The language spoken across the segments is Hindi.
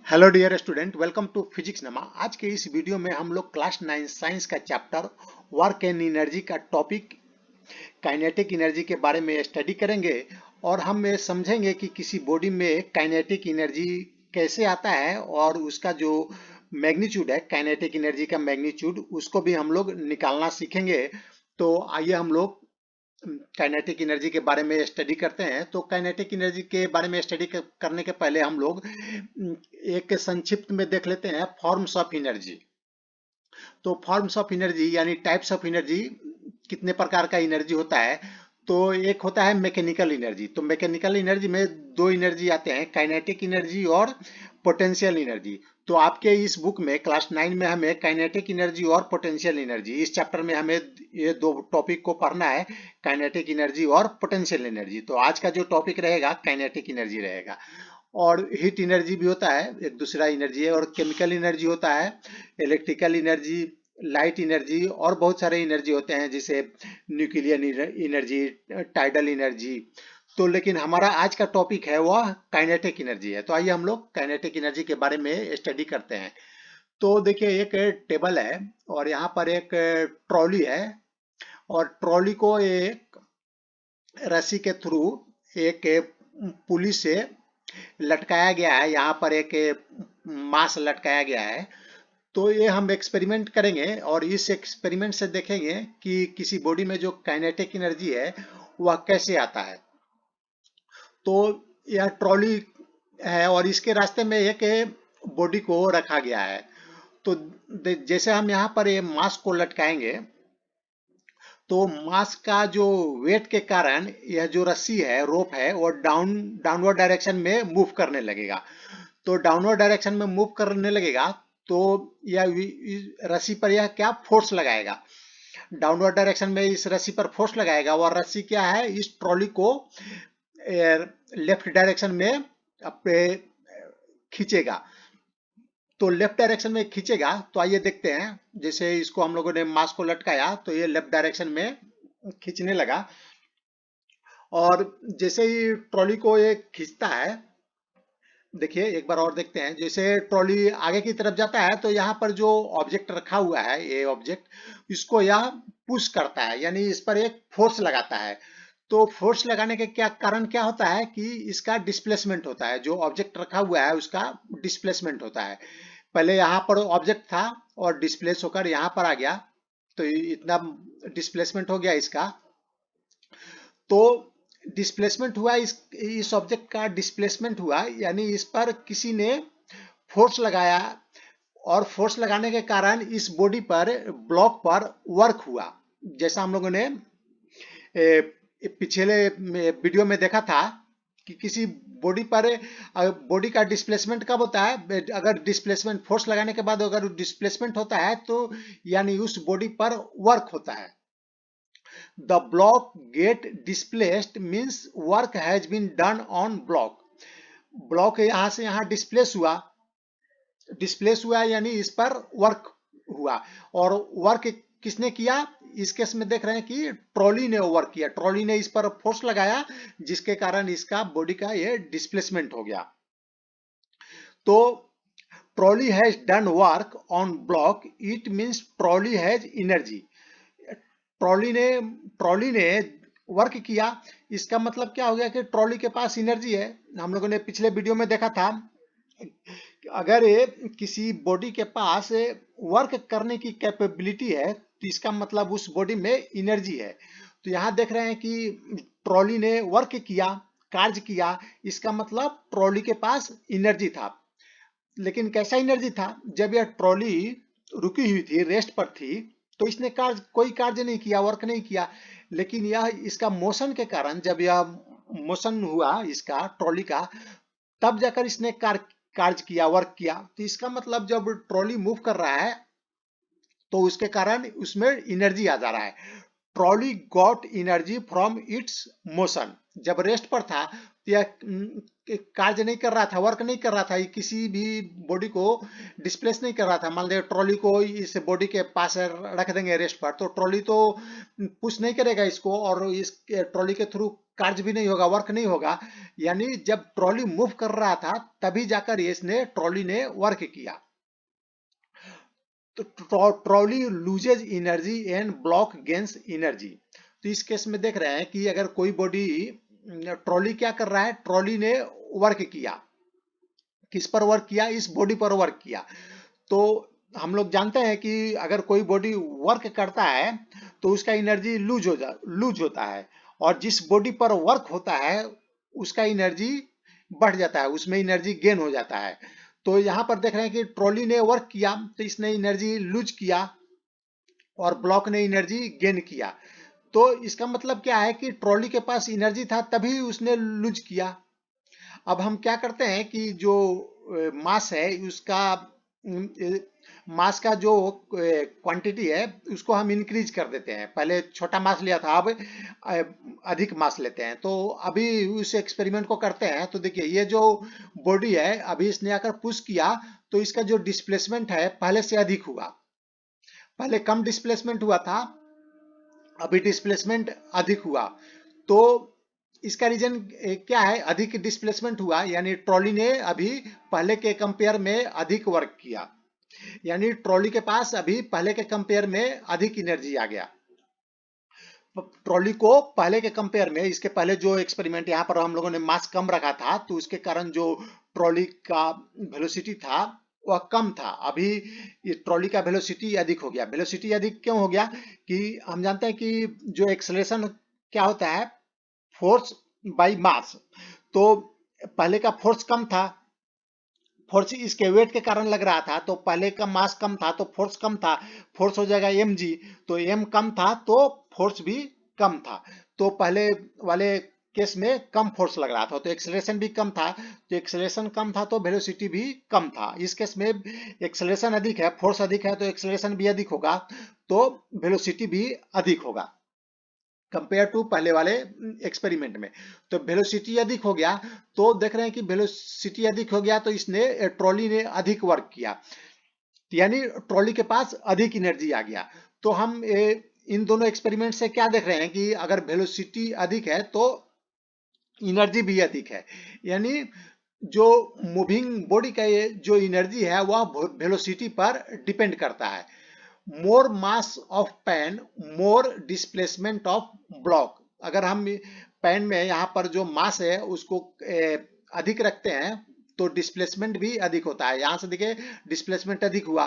Hello dear student, welcome to physics नमा। आज के इस वीडियो में हम लोग क्लास 9 साइंस का चैप्टर वर्क एंड एनर्जी का टॉपिक काइनेटिक एनर्जी के बारे में स्टडी करेंगे। और हम ये समझेंगे कि किसी बॉडी में काइनेटिक एनर्जी कैसे आता है और उसका जो मैग्नीट्यूड है, काइनेटिक एनर्जी का मैग्नीट्यूड, उसको भी हम लोग निकालना सीखेंगे। तो आइए हम लोग काइनेटिक एनर्जी के बारे में स्टडी करते हैं। तो काइनेटिक एनर्जी के बारे में स्टडी करने के पहले हम लोग एक संक्षिप्त में देख लेते हैं फॉर्म्स ऑफ एनर्जी। तो फॉर्म्स ऑफ एनर्जी यानी टाइप्स ऑफ एनर्जी, कितने प्रकार का एनर्जी होता है। तो एक होता है मैकेनिकल एनर्जी। तो मैकेनिकल एनर्जी में दो एनर्जी आते हैं, काइनेटिक एनर्जी और पोटेंशियल एनर्जी। तो आपके इस बुक में क्लास 9 में हमें काइनेटिक एनर्जी और पोटेंशियल एनर्जी, इस चैप्टर में हमें ये दो टॉपिक को पढ़ना है, काइनेटिक एनर्जी और पोटेंशियल एनर्जी। तो आज का जो टॉपिक रहेगा काइनेटिक एनर्जी रहेगा। और हीट एनर्जी भी होता है, एक दूसरा एनर्जी है। और केमिकल एनर्जी होता है, इलेक्ट्रिकल एनर्जी, लाइट एनर्जी, और बहुत सारे एनर्जी होते हैं जैसे न्यूक्लियर एनर्जी, टाइडल एनर्जी। तो लेकिन हमारा आज का टॉपिक है वह काइनेटिक एनर्जी है। तो आइए हम लोग काइनेटिक एनर्जी के बारे में स्टडी करते हैं। तो देखिए, एक टेबल है और यहाँ पर एक ट्रॉली है, और ट्रॉली को एक रस्सी के थ्रू एक पुली से लटकाया गया है। यहाँ पर एक मास लटकाया गया है। तो ये हम एक्सपेरिमेंट करेंगे और इस एक्सपेरिमेंट से देखेंगे कि किसी बॉडी में जो काइनेटिक एनर्जी है वह कैसे आता है। तो यह ट्रॉली है और इसके रास्ते में एक बॉडी को रखा गया है। तो जैसे हम यहाँ पर ये मास को लटकाएंगे, तो मास का जो वेट के कारण यह जो रस्सी है, रोप है, वो डाउनवर्ड डायरेक्शन में मूव करने लगेगा। तो डाउनवर्ड डायरेक्शन में मूव करने लगेगा तो यह रस्सी पर यह क्या फोर्स लगाएगा, डाउनवर्ड डायरेक्शन में इस रस्सी पर फोर्स लगाएगा। और रस्सी क्या है, इस ट्रॉली को लेफ्ट डायरेक्शन में अपने खींचेगा। तो लेफ्ट डायरेक्शन में खींचेगा। तो आइए देखते हैं, जैसे इसको हम लोगों ने मास को लटकाया तो ये लेफ्ट डायरेक्शन में खींचने लगा। और जैसे ही ट्रॉली को ये खींचता है, देखिए एक बार और देखते हैं, जैसे ट्रॉली आगे की तरफ जाता है तो यहाँ पर जो ऑब्जेक्ट रखा हुआ है, ये ऑब्जेक्ट, इसको यह पुश करता है, यानी इस पर एक फोर्स लगाता है। तो फोर्स लगाने के क्या कारण क्या होता है कि इसका डिस्प्लेसमेंट होता है, जो ऑब्जेक्ट रखा हुआ है उसका डिस्प्लेसमेंट होता है। पहले यहाँ पर ऑब्जेक्ट था और डिस्प्लेस होकर यहाँ पर आ गया, तो इतना डिस्प्लेसमेंट हो गया इसका। तो डिस्प्लेसमेंट हुआ, इस ऑब्जेक्ट का डिस्प्लेसमेंट हुआ, यानी इस पर किसी ने फोर्स लगाया, और फोर्स लगाने के कारण इस बॉडी पर, ब्लॉक पर वर्क हुआ। जैसा हम लोगों ने पिछले वीडियो में देखा था कि किसी बॉडी पर बॉडी का डिस्प्लेसमेंट कब होता है, अगर डिस्प्लेसमेंट फोर्स लगाने के बाद अगर डिस्प्लेसमेंट होता है तो यानी उस बॉडी पर वर्क होता है। The block get displaced means work has been done on block. Block यहां से यहां डिस्प्लेस हुआ यानी इस पर वर्क हुआ। और वर्क किसने किया, इस केस में देख रहे हैं कि ट्रॉली ने वर्क किया, ट्रॉली ने इस पर फोर्स लगाया, जिसके कारण इसका बॉडी का ये डिस्प्लेसमेंट हो गया। तो trolley has done work on block, it means trolley has energy. Trolley ने वर्क किया, इसका मतलब क्या हो गया कि ट्रॉली के पास एनर्जी है। हम लोगों ने पिछले वीडियो में देखा था, अगर किसी बॉडी के पास वर्क करने की कैपेबिलिटी है तो इसका मतलब उस बॉडी में एनर्जी है। तो यहाँ देख रहे हैं कि ट्रॉली ने वर्क किया, कार्य किया, इसका मतलब ट्रॉली के पास एनर्जी था। लेकिन कैसा एनर्जी था, जब यह ट्रॉली रुकी हुई थी, रेस्ट पर थी, तो इसने कोई कार्य नहीं किया, वर्क नहीं किया। लेकिन यह इसका मोशन के कारण, जब यह मोशन हुआ इसका ट्रॉली का, तब जाकर इसने कार्य किया, वर्क किया। तो इसका मतलब जब ट्रॉली मूव कर रहा है तो उसके कारण उसमें एनर्जी आ जा रहा है। Trolley got energy from its motion. जब रेस्ट पर था तो यह कार्य नहीं कर रहा था, वर्क नहीं कर रहा था, किसी भी बॉडी को डिस्प्लेस नहीं कर रहा था। मान लीजिए ट्रॉली को इस बॉडी के पास रख देंगे रेस्ट पर, तो ट्रॉली तो पुश नहीं करेगा इसको, और इस ट्रॉली के थ्रू कार्य भी नहीं होगा, वर्क नहीं होगा। यानी जब ट्रॉली मूव कर रहा था तभी जाकर इसने ट्रॉली ने वर्क किया। तो trolley loses energy and block gains energy. तो इस केस में देख रहे हैं कि अगर कोई बॉडी, ट्रॉली क्या कर रहा है, ट्रॉली ने वर्क किया, किस पर वर्क किया, इस बॉडी पर वर्क किया। तो हम लोग जानते हैं कि अगर कोई बॉडी वर्क करता है तो उसका एनर्जी लूज होता है, और जिस बॉडी पर वर्क होता है उसका एनर्जी बढ़ जाता है, उसमें एनर्जी गेन हो जाता है। तो यहाँ पर देख रहे हैं कि ट्रॉली ने वर्क किया तो इसने एनर्जी लूज किया और ब्लॉक ने एनर्जी गेन किया। तो इसका मतलब क्या है कि ट्रॉली के पास एनर्जी था तभी उसने लूज किया। अब हम क्या करते हैं कि जो मास है उसका, मास का जो क्वांटिटी है उसको हम इंक्रीज कर देते हैं। पहले छोटा मास लिया था, अब अधिक मास लेते हैं। तो अभी उस एक्सपेरिमेंट को करते हैं। तो देखिए ये जो बॉडी है, अभी इसने आकर पुश किया तो इसका जो डिस्प्लेसमेंट है पहले से अधिक हुआ। पहले कम डिस्प्लेसमेंट हुआ था, अभी डिस्प्लेसमेंट अधिक हुआ। तो इसका रीजन क्या है, अधिक डिस्प्लेसमेंट हुआ यानी ट्रॉली ने अभी पहले के कंपेयर में अधिक वर्क किया, यानी ट्रॉली के पास अभी पहले के कंपेयर में अधिक एनर्जी आ गया। ट्रॉली को पहले के कंपेयर में, इसके पहले जो एक्सपेरिमेंट यहाँ पर हम लोगों ने मास कम रखा था तो उसके कारण जो ट्रॉली का वेलोसिटी था वह कम था। अभी ये ट्रॉली का वेलोसिटी अधिक हो गया। वेलोसिटी अधिक क्यों हो गया कि हम जानते हैं कि जो एक्सेलरेशन क्या होता है, फोर्स बाय मास। तो पहले का फोर्स कम था, फोर्स इसके वेट के कारण लग रहा था, तो पहले का मास कम था तो फोर्स कम था, फोर्स हो जाएगा mg। तो m कम था तो फोर्स भी कम था। तो पहले वाले केस में कम फोर्स लग रहा था तो एक्सेलरेशन भी कम था, तो एक्सेलरेशन कम था तो वेलोसिटी भी कम था। इस केस में एक्सेलरेशन अधिक है, फोर्स अधिक है तो एक्सेलरेशन भी अधिक होगा, तो वेलोसिटी भी अधिक होगा कंपेयर टू पहले वाले एक्सपेरिमेंट में। तो वेलोसिटी अधिक हो गया, तो देख रहे हैं कि वेलोसिटी अधिक हो गया तो इसने, ट्रॉली ने अधिक वर्क किया, यानी ट्रॉली के पास अधिक एनर्जी आ गया। तो हम इन दोनों एक्सपेरिमेंट से क्या देख रहे हैं कि अगर वेलोसिटी अधिक है तो एनर्जी भी अधिक है, यानी जो मूविंग बॉडी का ये जो एनर्जी है वह वेलोसिटी पर डिपेंड करता है। More mass of pan more displacement of block. अगर हम पैन में यहाँ पर जो मास है उसको अधिक रखते हैं तो डिस्प्लेसमेंट भी अधिक होता है। यहाँ से देखिए डिस्प्लेसमेंट अधिक हुआ।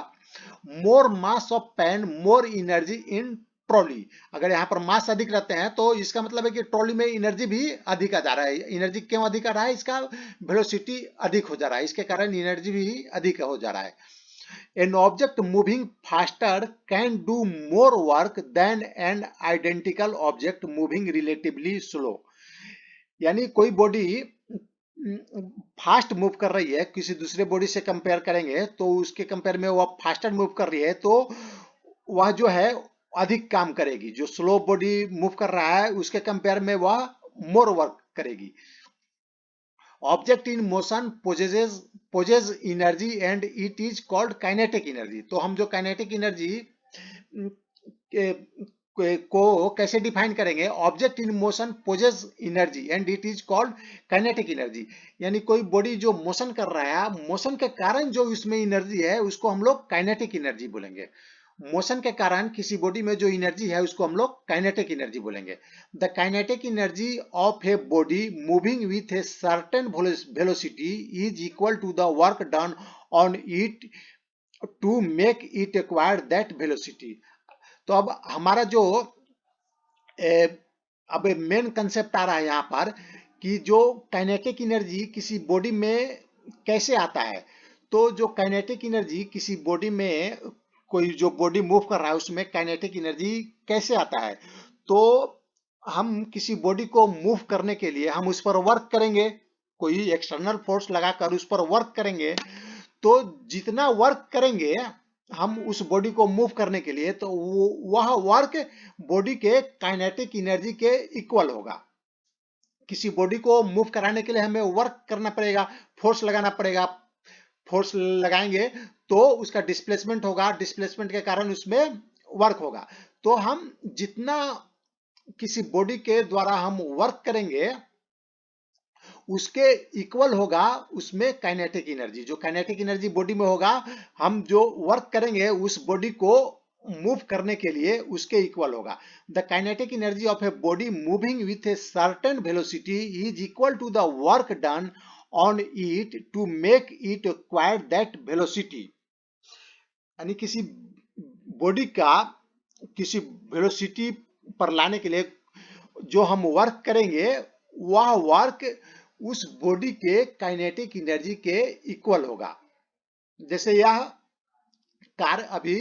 More mass of pan more energy in trolley. अगर यहाँ पर मास अधिक रहते हैं तो इसका मतलब है कि ट्रॉली में एनर्जी भी अधिक आ जा रहा है। एनर्जी क्यों अधिक आ रहा है, इसका वेलोसिटी अधिक हो जा रहा है, इसके कारण एनर्जी भी अधिक हो जा रहा है। An object moving faster can do more work than an identical object moving relatively slow। यानी कोई बॉडी फास्ट मूव कर रही है, किसी दूसरे बॉडी से कंपेयर करेंगे तो उसके कंपेयर में वह फास्टर मूव कर रही है तो वह जो है अधिक काम करेगी। जो स्लो बॉडी मूव कर रहा है उसके कंपेयर में वह मोर वर्क करेगी। Object in motion possess energy and it is called kinetic energy. तो हम जो काइनेटिक एनर्जी को कैसे डिफाइन करेंगे, object in motion possess energy and it is called kinetic energy. यानी कोई बॉडी जो मोशन कर रहा है, मोशन के कारण जो इसमें एनर्जी है उसको हम लोग काइनेटिक एनर्जी बोलेंगे। मोशन के कारण किसी बॉडी में जो एनर्जी है उसको हम लोग काइनेटिक एनर्जी बोलेंगे। The kinetic energy of a body moving with a certain velocity is equal to the work done on it to make it acquire that velocity. तो अब हमारा जो अब मेन कंसेप्ट आ रहा है यहाँ पर कि जो काइनेटिक एनर्जी किसी बॉडी में कैसे आता है। तो जो काइनेटिक एनर्जी किसी बॉडी में, कोई जो बॉडी मूव कर रहा है उसमें काइनेटिक एनर्जी कैसे आता है, तो हम किसी बॉडी को मूव करने के लिए हम उस पर वर्क करेंगे, कोई एक्सटर्नल फोर्स लगाकर उस पर वर्क करेंगे। तो जितना वर्क करेंगे हम उस बॉडी को मूव करने के लिए, तो वह वर्क बॉडी के काइनेटिक एनर्जी के इक्वल होगा। किसी बॉडी को मूव कराने के लिए हमें वर्क करना पड़ेगा, फोर्स लगाना पड़ेगा। फोर्स लगाएंगे तो उसका डिस्प्लेसमेंट होगा, डिस्प्लेसमेंट के कारण उसमें वर्क होगा। तो हम जितना किसी बॉडी के द्वारा हम वर्क करेंगे उसके इक्वल होगा उसमें काइनेटिक एनर्जी। जो काइनेटिक एनर्जी बॉडी में होगा, हम जो वर्क करेंगे उस बॉडी को मूव करने के लिए उसके इक्वल होगा। The kinetic energy of a body moving with a certain velocity is equal to the work done on it to make it acquire that velocity. यानी किसी बॉडी का किसी वेलोसिटी पर लाने के लिए जो हम वर्क करेंगे वह वर्क उस बॉडी के काइनेटिक एनर्जी के इक्वल होगा। जैसे यह कार अभी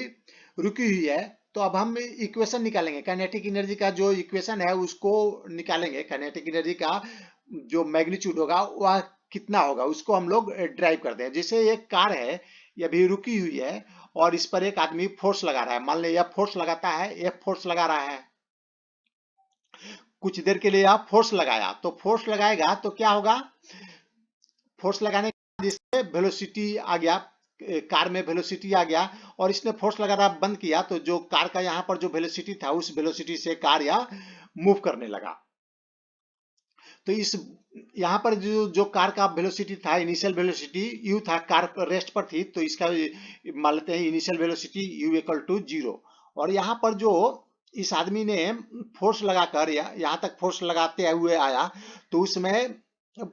रुकी हुई है, तो अब हम इक्वेशन निकालेंगे, काइनेटिक एनर्जी का जो इक्वेशन है उसको निकालेंगे। काइनेटिक एनर्जी का जो मैग्नीट्यूड होगा वह कितना होगा उसको हम लोग ड्राइव करते हैं। जैसे एक कार है, ये अभी रुकी हुई है और इस पर एक आदमी फोर्स लगा रहा है। मान लीजिए यह फोर्स लगाता है, एक फोर्स लगा रहा है, कुछ देर के लिए आप फोर्स लगाया, तो फोर्स लगाएगा तो क्या होगा, फोर्स लगाने के बाद इससे वेलोसिटी आ गया, कार में वेलोसिटी आ गया और इसने फोर्स लगाना बंद किया तो जो कार का यहाँ पर जो वेलोसिटी था उस वेलोसिटी से कार या मूव करने लगा। तो इस यहाँ पर जो कार का वेलोसिटी था, इनिशियल वेलोसिटी u था, कार रेस्ट पर थी, तो इसका मान लेते हैं initial velocity u equal to 0। और यहाँ पर जो इस आदमी ने फोर्स लगाकर यहाँ तक फोर्स लगाते हुए आया, तो उसमें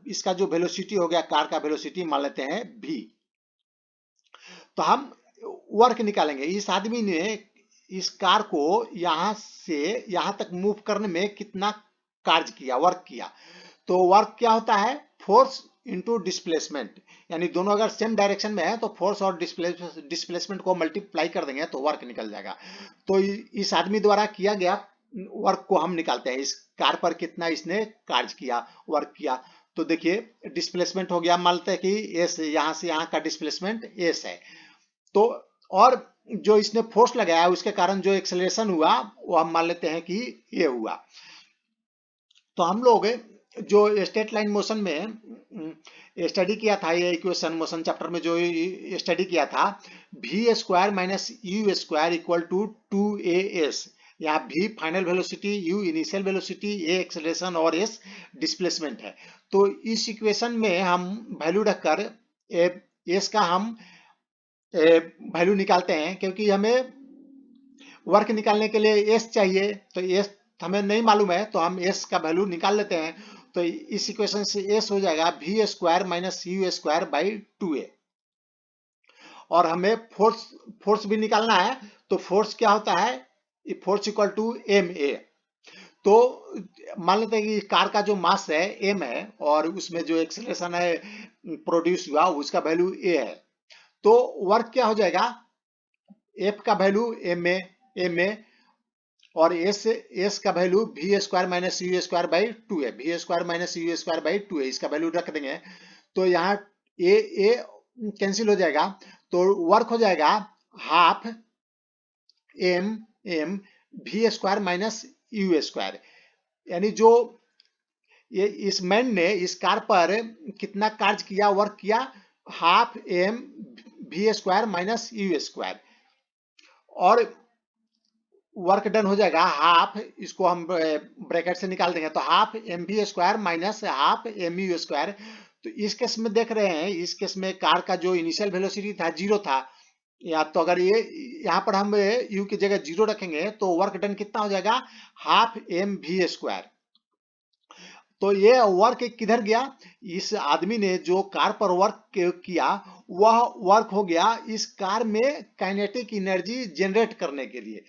इसका जो वेलोसिटी हो गया, कार का वेलोसिटी मान लेते हैं v। तो हम वर्क निकालेंगे। इस आदमी ने इस कार को यहां से यहां तक मूव करने में कितना कार्य किया, वर्क किया। तो वर्क क्या होता है, फोर्स इंटू डिस्प्लेसमेंट, यानी दोनों अगर सेम डायरेक्शन में है तो फोर्स और डिस्प्लेसमेंट को मल्टीप्लाई कर देंगे तो वर्क निकल जाएगा। तो इस आदमी द्वारा किया गया वर्क को हम निकालते हैं, इस कार पर कितना इसने कार्य किया, वर्क किया। तो देखिए डिस्प्लेसमेंट हो गया, मान लेते हैं कि एस, यहां से यहां का डिस्प्लेसमेंट एस है। तो और जो इसने फोर्स लगाया उसके कारण जो एक्सेलरेशन हुआ वो हम मान लेते हैं कि ये हुआ। तो हम लोग जो स्ट्रेट लाइन मोशन में स्टडी किया था, ये इक्वेशन मोशन चैप्टर में जो स्टडी किया था, v square minus U square equal to 2as। यहाँ v final velocity, u initial velocity, a acceleration और s डिस्प्लेसमेंट है। तो इस इक्वेशन में हम वैल्यू रखकर s का हम वैल्यू निकालते हैं, क्योंकि हमें वर्क निकालने के लिए s चाहिए, तो s हमें नहीं मालूम है तो हम s का वैल्यू निकाल लेते हैं। तो इस इक्वेशन से s हो जाएगा v square minus U square by 2a। और हमें फोर्स भी निकालना है, तो फोर्स क्या होता है, फोर्स इक्वल टू ma। तो मान लेते हैं कि कार का जो मास है m है और उसमें जो एक्सेलरेशन है प्रोड्यूस हुआ उसका वैल्यू a है। तो वर्क क्या हो जाएगा, F का वैल्यू ma और S का value v square minus U square by 2a, v square minus U square by 2a, इसका वैल्यू रख देंगे। तो यहाँ a कैंसिल हो जाएगा, तो वर्क हो जाएगा half m v square minus U square. यानी जो ये इस मैन ने इस कार पर कितना कार्य किया, वर्क किया, half m v square minus U square. और वर्क डन हो जाएगा हाफ, इसको हम ब्रैकेट से निकाल देंगे, तो half M V square minus half M U square. तो इस केस में देख रहे हैं, इस केस में कार का जो इनिशियल वेलोसिटी था 0 था, या तो अगर ये यहाँ पर हम u की जगह 0 रखेंगे तो वर्क डन कितना हो जाएगा, हाफ एम वी स्क्वायर। तो ये वर्क किधर गया, इस आदमी ने जो कार पर वर्क किया वह वर्क हो गया इस कार में काइनेटिक एनर्जी जनरेट करने के लिए।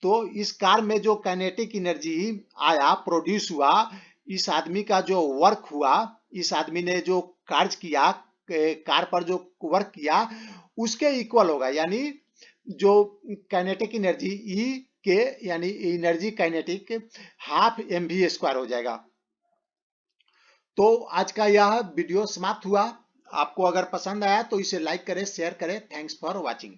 तो इस कार में जो काइनेटिक एनर्जी आया, प्रोड्यूस हुआ, इस आदमी का जो वर्क हुआ, इस आदमी ने जो कार्य किया, कार पर जो वर्क किया उसके इक्वल होगा। यानी जो काइनेटिक एनर्जी ई के, यानी energy kinetic half M V square हो जाएगा। तो आज का यह वीडियो समाप्त हुआ। आपको अगर पसंद आया तो इसे लाइक करें, शेयर करें। Thanks for watching.